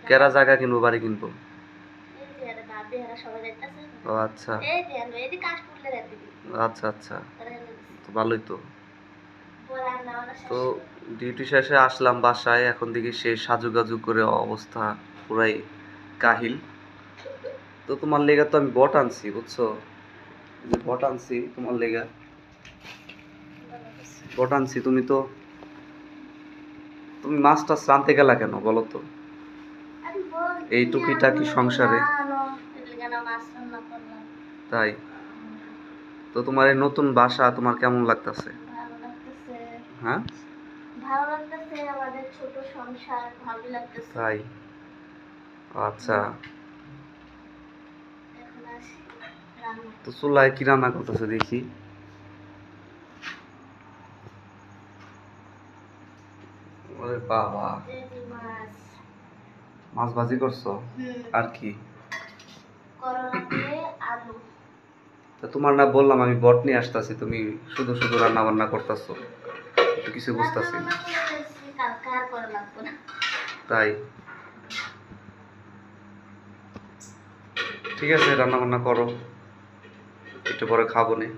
কেরা জায়গা কিনবো, বাড়ি কিনবো? এই যে আরে ভাবি এরা সবাই যাইতাছে। ও আচ্ছা এই যে এই যে কাশফুলের এদিকে। আচ্ছা আচ্ছা, তারা এনে দিছে। তো ভালোই তো। পরে রান্না বান্না তো শেষ। ডিউটি শেষে আসলাম বাসায়, এখন দেখি সে সাজুগাজু করে অবস্থা পুরাই কাহিল। তো তোমার লেগা তো আমি বট আনছি, বুঝছো? যে বট আনছি তোমার লেগা, ভালো করছে। বট আনছি। তুমি মাছটা রাঁধতে গেলা কেন বলো তো? আমি বলছি এই টুকিটাকি সংসারে। জানো এর লিগা না মাছ রান্না করলাম। তাই? তো তোমার এই নতুন বাসা তোমার কেমন লাগতেছে? ভালো লাগতেছে। হ্যাঁ, ভালো লাগতেছে আমাদের ছোট সংসার ভালো লাগতেছে। তাই? আচ্ছা। এখন আসি রান্না। তো চুলায় কি রান্না করতেছে দেখি। ওরে বাবা, এই যে মাছ। মাছ ভাজি করছো? হুম। আর কি? করলা দিয়ে আলু। তা তোমার না বললাম আমি বট নিয়ে আসতেছি, তুমি শুধু শুধু রান্না বান্না করতেছো, তো কিছু রান্না বুঝতেছি না। বান্না করে ফেলছি কালকে আর করা লাগবে না। তাই? ঠিক আছে, রান্না বান্না করো, একটু পরে খাবো নে।